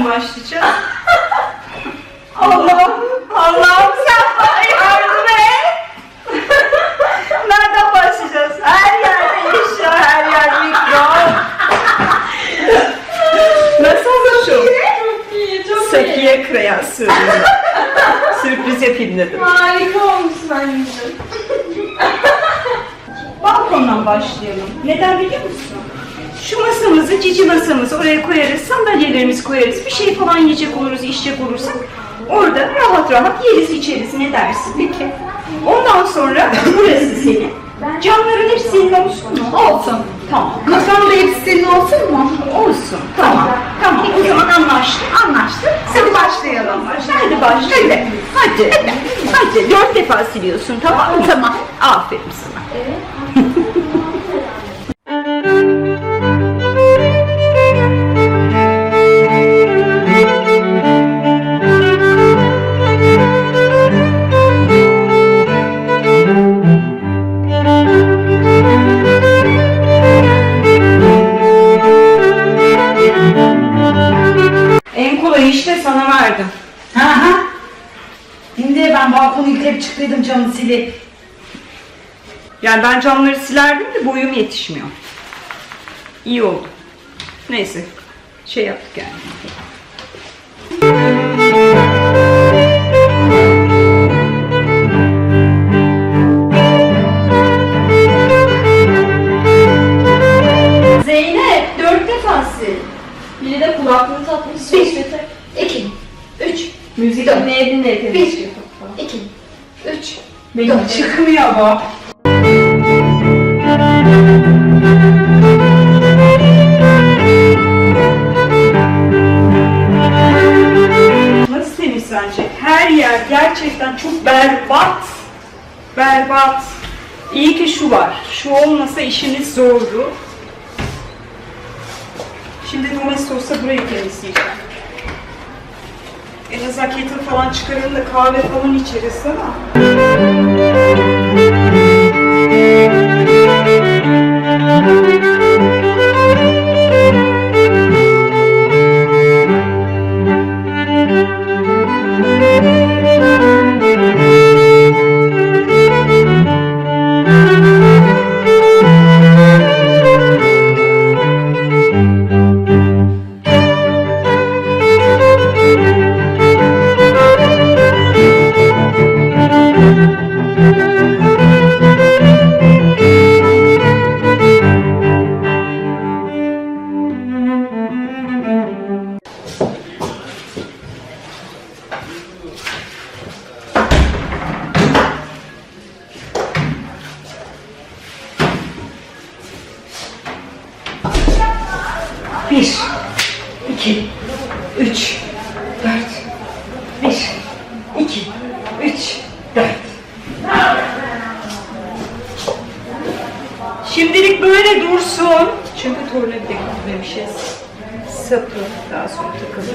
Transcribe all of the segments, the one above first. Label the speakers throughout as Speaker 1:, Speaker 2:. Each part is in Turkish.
Speaker 1: nereden başlayacağız? Allah'ım sen bana yardım et. Nereden başlayacağız? Her yerde eşya, her yerde mikrop. Nasıl şu?
Speaker 2: Çok iyi, çok iyi.
Speaker 1: Sakiye kreasyonu. Sürpriz yapayım dedim.
Speaker 2: Harika olmuşsun anneciğim.
Speaker 1: Balkondan başlayalım. Neden biliyor musun? Şu masamızı, cici masamızı oraya koyarız, sandalyelerimizi koyarız, bir şey falan yiyecek oluruz, içecek olursak orada rahat rahat yeriz, içeriz. Ne dersin? Peki. Ondan sonra burası senin. Camların hepsi senin olsun mu?
Speaker 2: Olsun.
Speaker 1: Tamam.
Speaker 2: Mutfağın da hepsi senin olsun mu?
Speaker 1: Olsun. Tamam. Tamam. O zaman anlaştık.
Speaker 2: Anlaştık. Hadi başlayalım.
Speaker 1: Hadi başlayalım. Hadi. Hadi. 4 defa siliyorsun, tamam mı?
Speaker 2: Tamam.
Speaker 1: Aferin sana. En kolay işte sana verdim.
Speaker 2: Aha. Şimdi ben balkonu yıkayıp çıktıydım camı silip.
Speaker 1: Yani ben camları silerdim de boyum yetişmiyor. İyi oldu. Neyse. Şey yaptık yani.
Speaker 2: Zeynep 4 defa sil.
Speaker 3: Biri de kulaklığını takmış.
Speaker 2: 1, 2, 3,
Speaker 3: Müzik
Speaker 2: Dört.
Speaker 3: dinleye dinleye temizliyor.
Speaker 2: 2, 3,
Speaker 1: Benim çıkmıyor bu. Nasıl temizlenecek? Her yer gerçekten çok berbat. Berbat. İyi ki şu var. Şu olmasa işimiz zordu. Şimdi domestos'ta burayı temizleyeceğim. En azından kettle falan çıkarın da kahve falan içeriz ama. Bir, iki, üç, dört. Bir, iki, üç, dört. Şimdilik böyle dursun. Çünkü tornavida gitmemişiz. Sapı daha sonra takılır.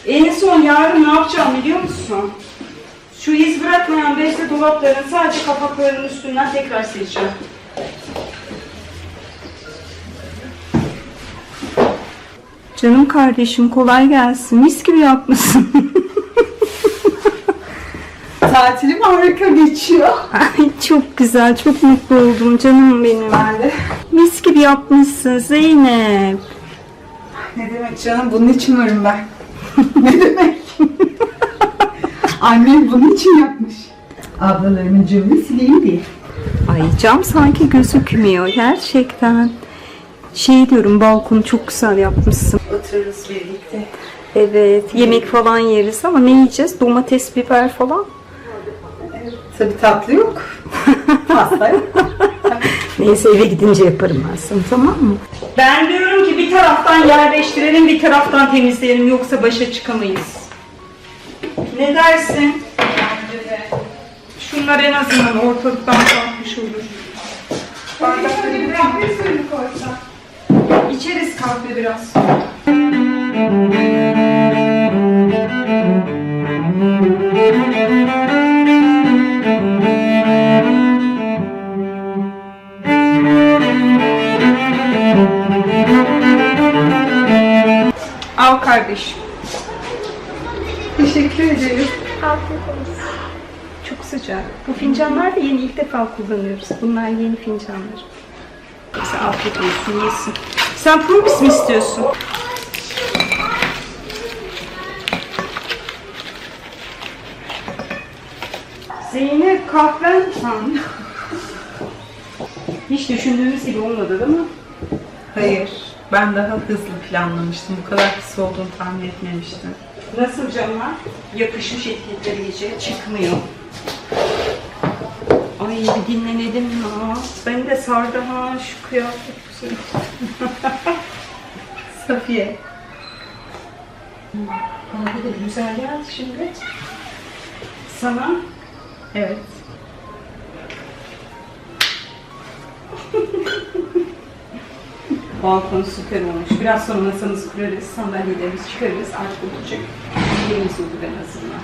Speaker 1: En son yarın ne yapacağım biliyor musun? Şu iz bırakmayan bezle dolapların sadece kapaklarının üstünden tekrar sileceğim. Canım kardeşim kolay gelsin. Mis gibi yapmışsın.
Speaker 2: Tatilim harika geçiyor.
Speaker 1: Ay çok güzel, çok mutlu oldum canım benim.
Speaker 2: Ben de.
Speaker 1: Mis gibi yapmışsın Zeynep.
Speaker 2: Ne demek canım, bunun için varım ben. Ne demek? Annem bunun için yapmış. Ablalarımın camını sileyim diye.
Speaker 1: Ay cam sanki gözükmüyor gerçekten. Şey diyorum, balkonu çok güzel yapmışsın.
Speaker 2: Otururuz birlikte.
Speaker 1: Evet, yemek falan yeriz ama ne yiyeceğiz? Domates, biber falan.
Speaker 2: Tabii tatlı yok. Pasta yok.
Speaker 1: Neyse eve gidince yaparım ben sana, tamam mı? Ben diyorum ki bir taraftan yerleştirelim, bir taraftan temizleyelim, yoksa başa çıkamayız. Ne dersin? Şunlar en azından ortalıktan kalkmış olur. Bardakları
Speaker 2: kahve suyunu koysak.
Speaker 1: İçeriz kahve biraz. kardeşim.
Speaker 2: Teşekkür ederim.
Speaker 3: Afiyet olsun.
Speaker 1: Çok sıcak. Bu fincanlar da yeni, ilk defa kullanıyoruz. Bunlar yeni fincanlar. Neyse afiyet olsun, yesin. Sen probis mi istiyorsun? Zeynep kahven sen. Hiç düşündüğümüz gibi olmadı değil mi?
Speaker 2: Hayır. Ben daha hızlı planlamıştım. Bu kadar kısa olduğunu tahmin etmemiştim.
Speaker 1: Nasıl camlar? Yapışmış etiketleri iyice çıkmıyor. Ay bir dinlenelim ya. Ben de sardı ha şu kıyafet güzel.
Speaker 2: Safiye.
Speaker 1: Bana bu da güzel geldi şimdi. Sana?
Speaker 2: Evet.
Speaker 1: Balkon süper olmuş. Biraz sonra masamızı kurarız, sandalyelerimizi çıkarırız. Artık oturacak yerimiz olur en azından.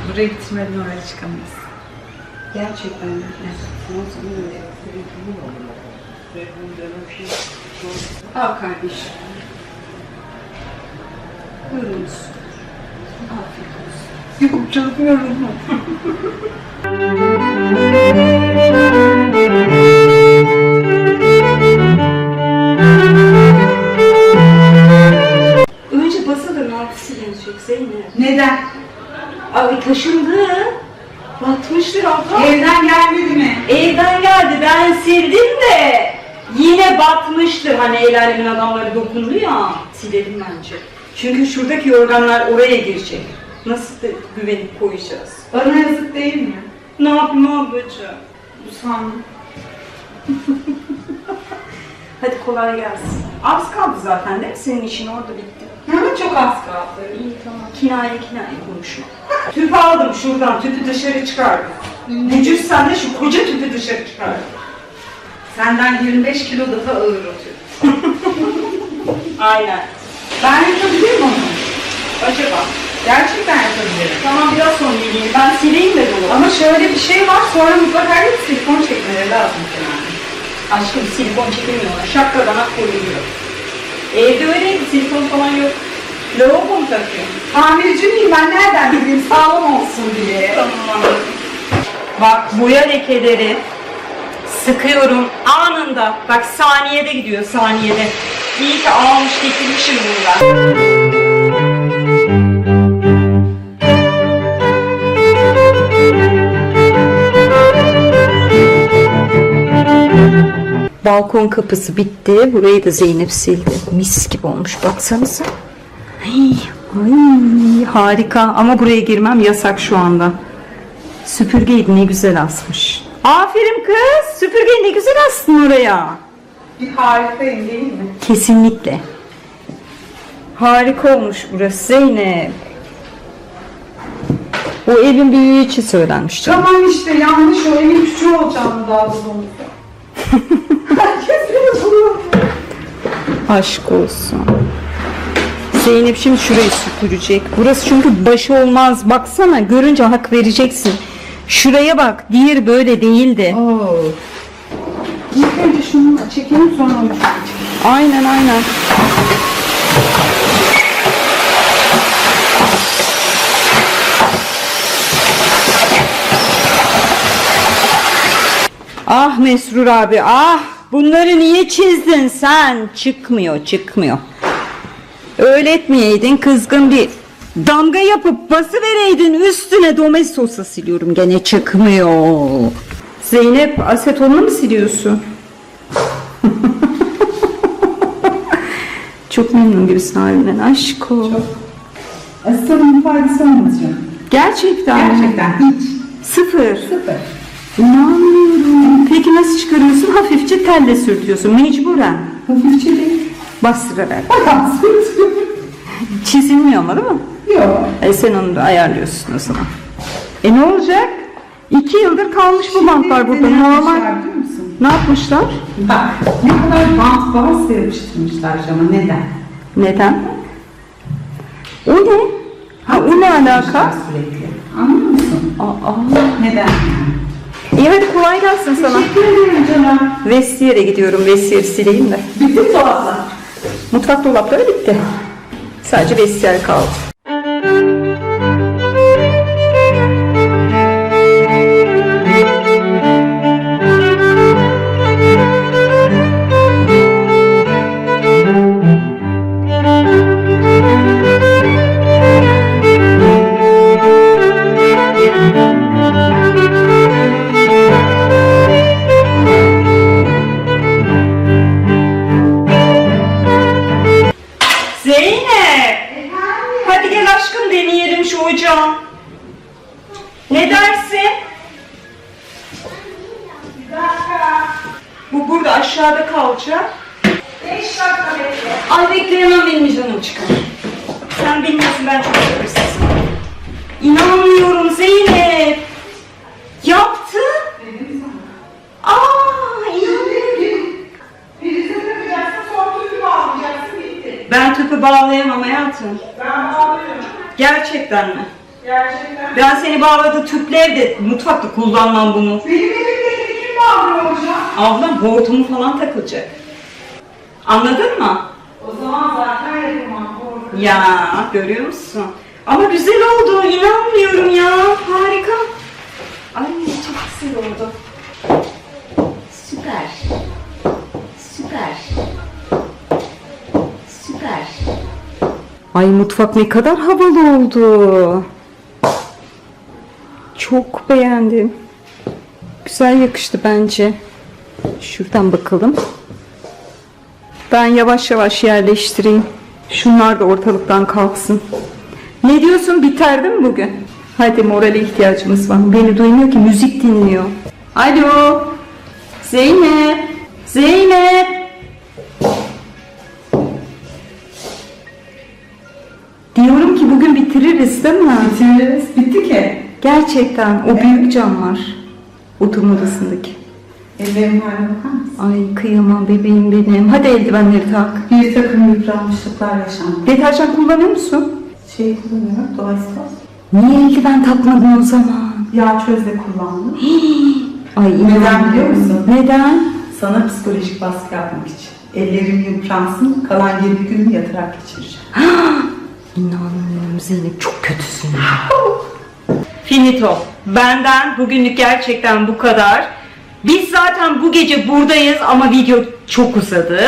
Speaker 2: Buraya bitirmeden oraya çıkamayız.
Speaker 1: Gerçekten mi? Al kardeşim. Buyurunuz. Afiyet olsun.
Speaker 2: Yok çok yoruldum.
Speaker 1: Önce basaların altı silinecek Zeynep.
Speaker 2: Neden?
Speaker 1: Abi taşındı. Batmıştır abla.
Speaker 2: Evden gelmedi mi?
Speaker 1: Evden geldi, ben sildim de yine batmıştır. Hani el alemin adamları dokundu ya, silelim bence. Çünkü şuradaki organlar oraya girecek. Nasıl da güvenip koyacağız?
Speaker 2: Bana yazık değil mi?
Speaker 1: Ne yapayım ablacığım?
Speaker 2: Usandım.
Speaker 1: Hadi kolay gelsin. Az kaldı zaten değil mi? Senin işin orada bitti.
Speaker 2: Ama çok az kaldı.
Speaker 1: İyi tamam. Kinaye konuşma. Tüp aldım şuradan, tüpü dışarı çıkardım. Gücüz sen de şu koca tüpü dışarı çıkardım.
Speaker 2: Senden 25 kilo daha ağır atıyor.
Speaker 1: Aynen.
Speaker 2: Ben yapabilir miyim onu?
Speaker 1: Acaba?
Speaker 2: Gerçekten yapabilirim.
Speaker 1: Tamam biraz sonra geleyim. Ben sileyim de dolu.
Speaker 2: Ama şöyle bir şey var, sonra mutlaka bir silikon çekmeleri lazım yani.
Speaker 1: Aşkım silikon çekilmiyorlar. Şapkadan koyuluyor. Evde öyleydi. Silikon falan yok. Lavabo mu takıyor?
Speaker 2: Tamirci miyim ben, nereden bileyim sağlam olsun diye.
Speaker 1: Tamam. Bak boya lekeleri sıkıyorum anında. Bak saniyede gidiyor saniyede. İyi ki almış getirmişim bunu Balkon kapısı bitti. Burayı da Zeynep sildi. Mis gibi olmuş. Baksanıza. Ay, harika. Ama buraya girmem yasak şu anda. Süpürgeyi ne güzel asmış. Aferin kız. Süpürgeyi ne güzel astın oraya.
Speaker 2: Bir harikayım değil mi?
Speaker 1: Kesinlikle. Harika olmuş burası Zeynep. O evin büyüğü için söylenmiş canım.
Speaker 2: Tamam işte, yanlış o, evin küçüğü olacağını daha da oldu. Herkes beni buluyor.
Speaker 1: Aşk olsun. Zeynep şimdi şurayı süpürecek. Burası çünkü başı olmaz. Baksana görünce hak vereceksin. Şuraya bak. Diğer böyle değildi.
Speaker 2: Oo. İlk önce şunu çekelim, sonra onu çekelim.
Speaker 1: Aynen aynen. Ah Mesrur abi ah. Bunları niye çizdin sen? Çıkmıyor. Öğretmeyeydin kızgın bir damga yapıp basıvereydin üstüne domestosa siliyorum gene çıkmıyor. Zeynep asetonla mı siliyorsun? Çok memnun gibisin halinden aşko.
Speaker 2: Asistanın bir faydası olmaz canım.
Speaker 1: Gerçekten.
Speaker 2: Gerçekten hiç.
Speaker 1: Sıfır.
Speaker 2: Sıfır.
Speaker 1: İnanmıyorum. Peki nasıl çıkarıyorsun? Hafifçe telle sürtüyorsun mecburen.
Speaker 2: Hafifçe değil.
Speaker 1: Bastırarak.
Speaker 2: Bayağı sırtıyor.
Speaker 1: Çizilmiyor ama değil mi?
Speaker 2: Yok.
Speaker 1: Sen onu da ayarlıyorsun o zaman. Ne olacak? 2 yıldır kalmış bu bantlar burada. Normal.
Speaker 2: Biliyor musun?
Speaker 1: Ne yapmışlar?
Speaker 2: Bak ne kadar bant varsa yapıştırmışlar cama. Neden?
Speaker 1: Neden? O ne? Ha o ne alaka?
Speaker 2: Sürekli. Anlıyor musun?
Speaker 1: Aa.
Speaker 2: Neden?
Speaker 1: İyi hadi kolay gelsin sana.
Speaker 2: Teşekkür ederim canım.
Speaker 1: Vestiyer'e gidiyorum. Vestiyer'i sileyim de.
Speaker 2: Bitti dolaplar.
Speaker 1: Mutfak dolapları bitti. Sadece vestiyer kaldı. Zeynep! Hadi gel aşkım deneyelim şu ocağı. Ne dersin?
Speaker 2: Bir dakika.
Speaker 1: Bu burada aşağıda kalacak.
Speaker 2: 5 dakika bekle.
Speaker 1: Ay bekleyemem benim canım çıkar. Sen bilmiyorsun ben çok sabırsızım. İnanmıyorum Zeynep. Yaptı.
Speaker 2: Dedim sana.
Speaker 1: İnanmıyorum.
Speaker 2: Prize takacaksın, sonra tüpü bağlayacaksın, bitti.
Speaker 1: Ben tüpü bağlayamam hayatım.
Speaker 2: Ben bağlıyorum.
Speaker 1: Gerçekten mi?
Speaker 2: Gerçekten.
Speaker 1: Ben seni bağladı tüple evde mutfakta kullanmam bunu.
Speaker 2: Benim evimdeki kim bağlıyor hocam?
Speaker 1: Ablam hortumu falan takılacak. Anladın mı?
Speaker 2: O zaman zaten yapamam. Korkunç.
Speaker 1: Ya görüyor musun? Ama güzel oldu. İnanmıyorum ya. Harika. Ay çok güzel oldu. Süper. Süper. Süper. Ay mutfak ne kadar havalı oldu. Çok beğendim. Güzel yakıştı bence. Şuradan bakalım. Ben yavaş yavaş yerleştireyim. Şunlar da ortalıktan kalksın. Ne diyorsun? Biter değil mi bugün? Hadi morale ihtiyacımız var. Beni duymuyor ki müzik dinliyor. Alo. Zeynep. Zeynep. Diyorum ki bugün bitiririz değil mi?
Speaker 2: Bitiririz. Bitti ki.
Speaker 1: Gerçekten o büyük camlar. Oturma odasındaki.
Speaker 2: Ellerim haline bakar mısın?
Speaker 1: Ay kıyamam bebeğim benim. Hadi eldivenleri tak.
Speaker 2: Bir takım yıpranmışlıklar yaşandı.
Speaker 1: Deterjan kullanıyor musun?
Speaker 2: Şey kullanıyorum, dolayısıyla.
Speaker 1: Niye eldiven takmadın o zaman?
Speaker 2: Yağ çözle kullandım.
Speaker 1: Ay
Speaker 2: Neden biliyor musun?
Speaker 1: Neden?
Speaker 2: Sana psikolojik baskı yapmak için. Ellerim yıpransın, kalan 20 günümü yatarak geçireceğim.
Speaker 1: İnanmıyorum Zeynep, çok kötüsün. Finito. Benden bugünlük gerçekten bu kadar. Biz zaten bu gece buradayız ama video çok uzadı.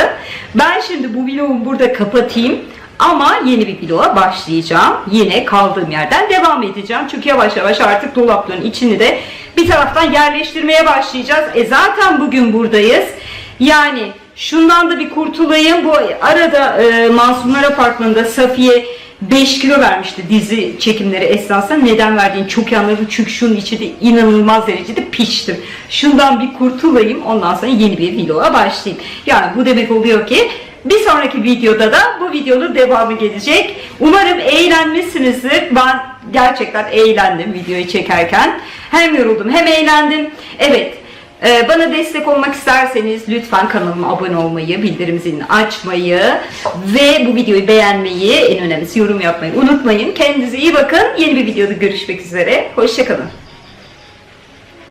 Speaker 1: Ben şimdi bu vlogu burada kapatayım. Ama yeni bir vloga başlayacağım. Yine kaldığım yerden devam edeceğim. Çünkü yavaş yavaş artık dolapların içini de bir taraftan yerleştirmeye başlayacağız. Zaten bugün buradayız. Yani şundan da bir kurtulayım. Bu arada Masumlar Apartmanı'nda Safiye 5 kilo vermişti dizi çekimleri esnasında. Neden verdiğini çok iyi anladım. Çünkü şunun içi de inanılmaz derecede piştim. Şundan bir kurtulayım. Ondan sonra yeni bir vloga başlayayım. Yani bu demek oluyor ki bir sonraki videoda da bu videonun devamı gelecek. Umarım eğlenmişsinizdir. Ben gerçekten eğlendim videoyu çekerken. Hem yoruldum hem eğlendim. Evet. Bana destek olmak isterseniz lütfen kanalıma abone olmayı, bildirim zilini açmayı ve bu videoyu beğenmeyi, en önemlisi yorum yapmayı unutmayın. Kendinize iyi bakın. Yeni bir videoda görüşmek üzere. Hoşça kalın.